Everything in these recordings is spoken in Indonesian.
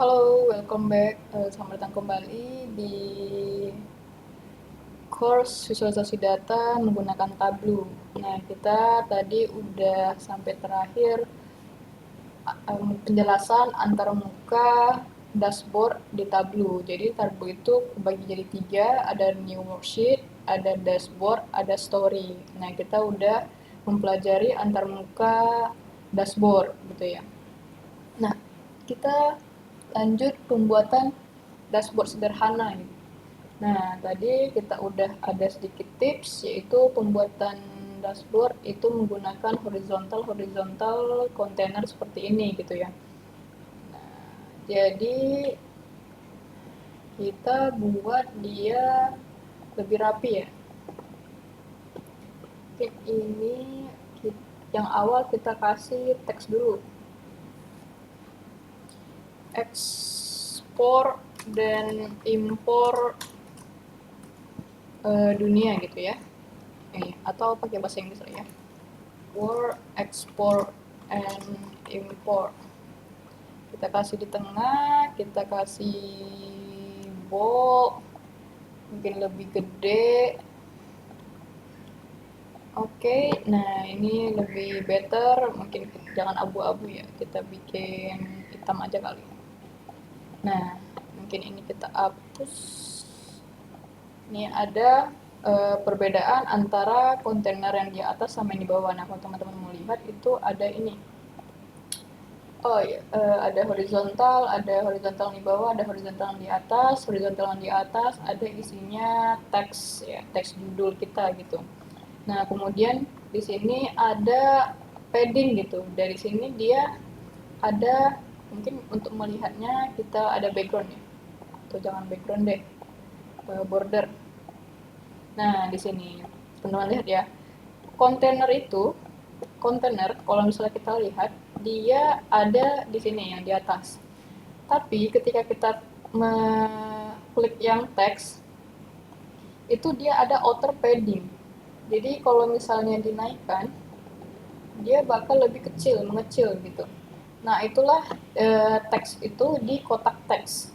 Halo, welcome back. Selamat datang kembali di course visualisasi data menggunakan Tableau. Nah, kita tadi udah sampai terakhir penjelasan antara muka dashboard di Tableau. Jadi Tableau itu kebagi jadi tiga, ada new worksheet, ada dashboard, ada story. Nah, kita udah mempelajari antar muka dashboard gitu ya. Nah, kita lanjut pembuatan dashboard sederhana. Nah, tadi kita udah ada sedikit tips, yaitu pembuatan dashboard itu menggunakan horizontal container seperti ini gitu ya. Nah, jadi kita buat dia lebih rapi ya. Oke, ini yang awal kita kasih teks dulu. Ekspor dan impor dunia gitu ya. Atau pakai bahasa Inggris lah ya. Word, export, and import. Kita kasih di tengah, kita kasih bold, mungkin lebih gede. Oke, nah ini lebih better, mungkin jangan abu-abu ya, kita bikin hitam aja kali. Nah, mungkin ini kita hapus. Ini ada perbedaan antara kontainer yang di atas sama yang di bawah. Nah, kalau teman-teman mau lihat itu ada ini. Oh iya, ada horizontal di bawah, ada horizontal di atas. Horizontal di atas ada isinya teks ya, teks judul kita gitu. Nah, kemudian di sini ada padding gitu. Dari sini dia ada, mungkin untuk melihatnya kita ada background ya. Atau jangan background deh, border. Nah, di sini teman-teman lihat ya. Kontainer itu, kontainer kalau misalnya kita lihat dia ada di sini yang di atas. Tapi ketika kita klik yang teks, itu dia ada outer padding. Jadi kalau misalnya dinaikkan, dia bakal lebih kecil, mengecil gitu. Nah, itulah teks itu di kotak teks.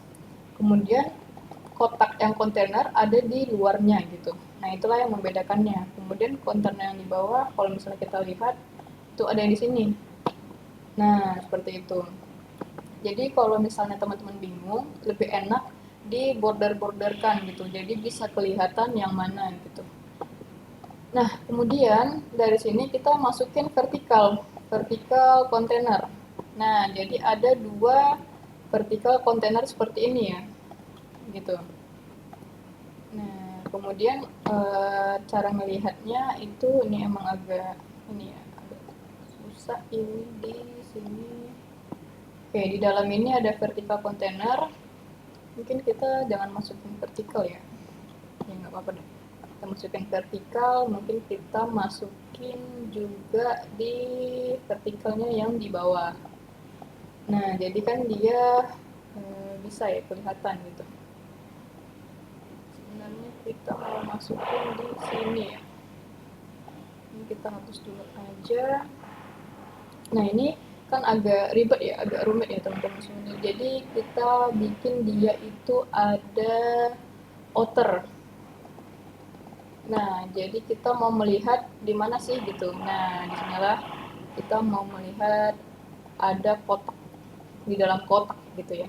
Kemudian kotak yang kontainer ada di luarnya gitu. Nah, itulah yang membedakannya. Kemudian kontainer yang di bawah, kalau misalnya kita lihat, itu ada yang di sini. Nah, seperti itu. Jadi kalau misalnya teman-teman bingung, lebih enak di border-borderkan gitu. Jadi bisa kelihatan yang mana gitu. Nah, kemudian dari sini kita masukin vertikal kontainer. Nah, jadi ada dua vertikal kontainer seperti ini ya, gitu. Nah, kemudian cara melihatnya itu ini emang agak ini ya, agak susah ini di sini. Oke, di dalam ini ada vertikal kontainer. Mungkin kita jangan masukin vertikal ya. Ya nggak apa-apa deh. Kita masukin vertikal, mungkin kita masukin juga di vertikalnya yang di bawah. Nah, jadi kan dia bisa ya kelihatan gitu. Sebenarnya kita mau masukin di sini ya. Ini kita hapus dulu aja. Nah, ini kan agak ribet ya, agak rumit ya teman-teman semuanya. Jadi kita bikin dia itu ada outer. Nah, jadi kita mau melihat di mana sih gitu. Nah, disinilah kita mau melihat ada kotak di dalam kotak gitu ya.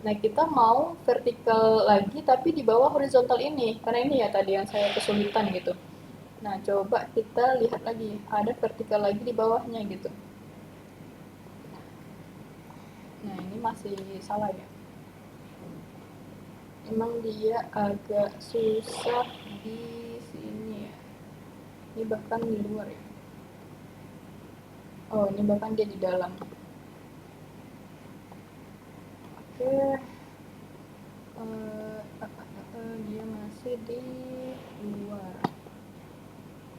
Nah, kita mau vertikal lagi tapi di bawah horizontal ini. Karena ini ya tadi yang saya kesulitan gitu. Nah, coba kita lihat lagi. Ada vertikal lagi di bawahnya gitu. Nah, ini masih salah ya. Emang dia agak susah di sini ya. Ini bahkan di luar ya. Oh, ini bahkan dia di dalam. Oke, dia masih di luar.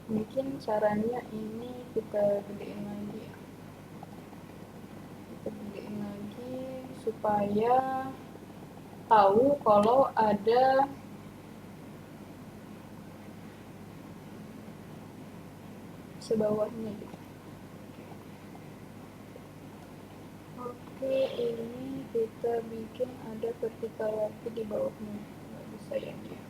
Mungkin caranya ini kita gedein lagi ya. Kita gedein lagi supaya tahu kalau ada sebawahnya gitu. Oke, ini kita bikin ada vertikal lagi di bawahnya. Nggak bisa ya dia.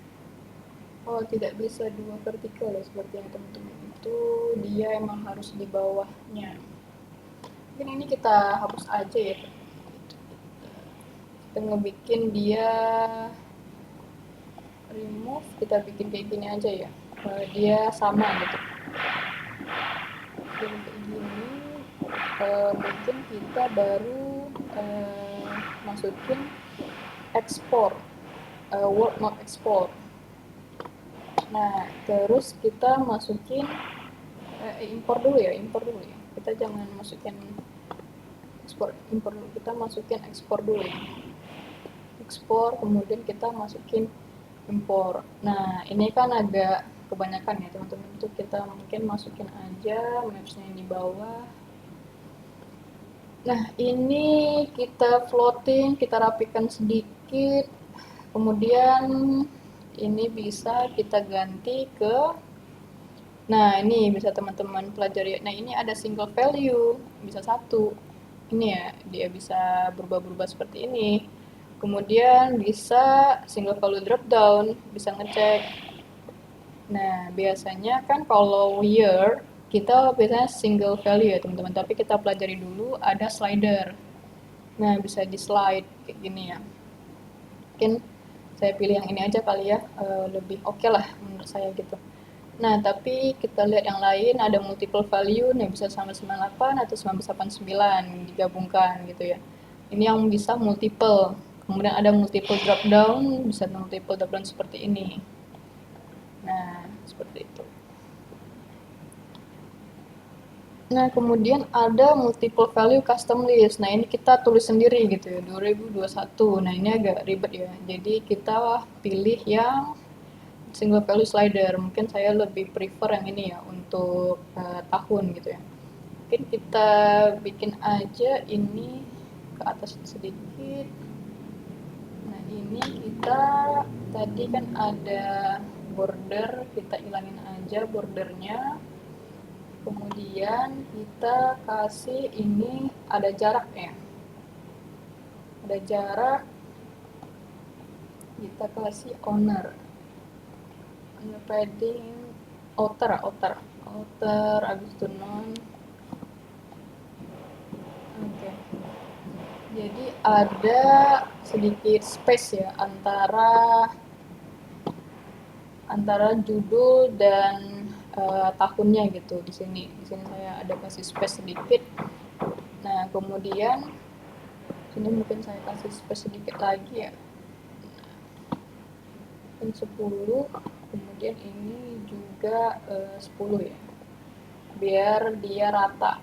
Oh, tidak bisa dua vertikal ya seperti yang teman-teman itu, dia emang harus di bawahnya. Mungkin ini kita hapus aja ya. Kita ngebikin dia remove, kita bikin kayak gini aja ya. Dia sama gitu. Jadi kayak gini, mungkin kita baru masukin export, word not export. Nah, terus kita masukin impor dulu ya. Kita jangan masukin ekspor, impor dulu. Kita masukin ekspor dulu ya. Ekspor, kemudian kita masukin impor. Nah, ini kan agak kebanyakan ya teman-teman, itu kita mungkin masukin aja mapsnya yang di bawah. Nah, ini kita floating, kita rapikan sedikit, kemudian ini bisa kita ganti ke, nah ini bisa teman-teman pelajari. Nah, ini ada single value, bisa satu, ini ya, dia bisa berubah-berubah seperti ini. Kemudian bisa single value drop down, bisa ngecek. Nah, biasanya kan kalau year kita biasanya single value ya teman-teman, tapi kita pelajari dulu ada slider. Nah, bisa di slide kayak gini ya. Mungkin saya pilih yang ini aja kali ya, lebih oke lah menurut saya gitu. Nah, tapi kita lihat yang lain, ada multiple value, nih bisa sama 98 atau 1989 digabungkan gitu ya. Ini yang bisa multiple. Kemudian ada multiple drop down, bisa multiple drop down seperti ini. Nah, seperti itu. Nah, kemudian ada multiple value custom list. Nah, ini kita tulis sendiri gitu ya, 2021. Nah, ini agak ribet ya. Jadi, kita pilih yang single value slider. Mungkin saya lebih prefer yang ini ya, untuk tahun gitu ya. Mungkin kita bikin aja ini ke atas sedikit. Nah, ini kita tadi kan ada border, kita ilangin aja bordernya. Kemudian kita kasih ini ada jaraknya, ada jarak, kita kasih owner padding outer abis itu non. Oke, jadi ada sedikit space ya antara judul dan tahunnya gitu. Di sini saya ada kasih space sedikit. Nah, kemudian sini mungkin saya kasih space sedikit lagi ya, mungkin 10, kemudian ini juga 10 ya, biar dia rata.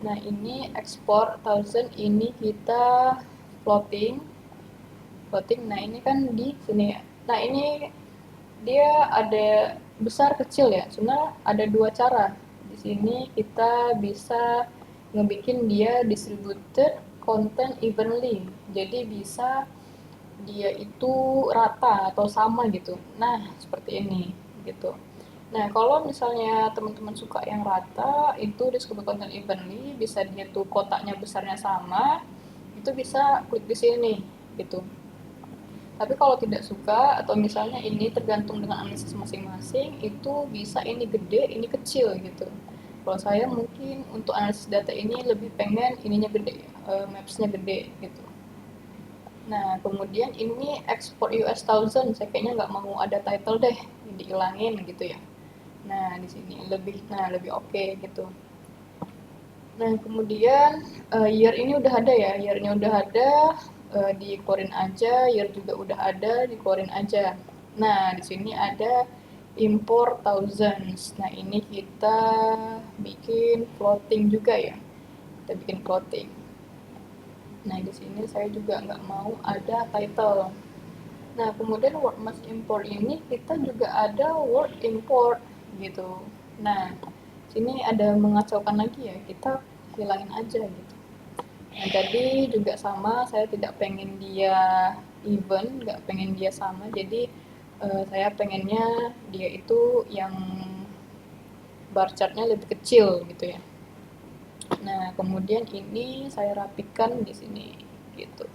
Nah, ini export 1000, ini kita floating. Nah, ini kan di sini ya. Nah, ini dia ada besar kecil ya. Sebenarnya ada dua cara. Di sini kita bisa ngebikin dia distributed content evenly. Jadi bisa dia itu rata atau sama gitu. Nah, seperti ini gitu. Nah, kalau misalnya teman-teman suka yang rata, itu distributed content evenly, bisa dia tuh kotaknya besarnya sama, itu bisa klik di sini gitu. Tapi kalau tidak suka atau misalnya ini tergantung dengan analisis masing-masing, itu bisa ini gede, ini kecil gitu. Kalau saya mungkin untuk analisis data ini lebih pengen ininya gede, mapsnya gede gitu. Nah, kemudian ini export US 1000, saya kayaknya nggak mau ada title deh, dihilangin gitu ya. Nah, di sini lebih oke gitu. Nah, kemudian year ini udah ada ya, year-nya udah ada, dikeluarin aja, year juga udah ada, dikeluarin aja. Nah, di sini ada import thousands. Nah, ini kita bikin floating juga ya. Kita bikin floating. Nah, di sini saya juga nggak mau ada title. Nah, kemudian word must import ini kita juga ada word import gitu. Nah, sini ada mengacaukan lagi ya, kita hilangin aja gitu. Nah, tadi juga sama, saya tidak pengen dia even, nggak pengen dia sama, jadi saya pengennya dia itu yang bar chartnya lebih kecil gitu ya. Nah, kemudian ini saya rapikan di sini gitu.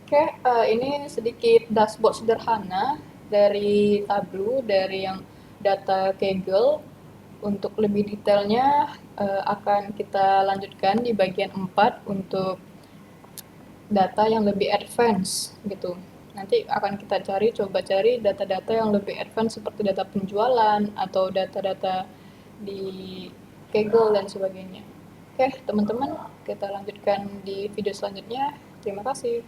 Oke, ini sedikit dashboard sederhana dari Tableau, dari yang data Kaggle. Untuk lebih detailnya akan kita lanjutkan di bagian 4 untuk data yang lebih advance gitu. Nanti akan kita coba cari data-data yang lebih advance seperti data penjualan atau data-data di Kaggle dan sebagainya. Oke, teman-teman, kita lanjutkan di video selanjutnya. Terima kasih.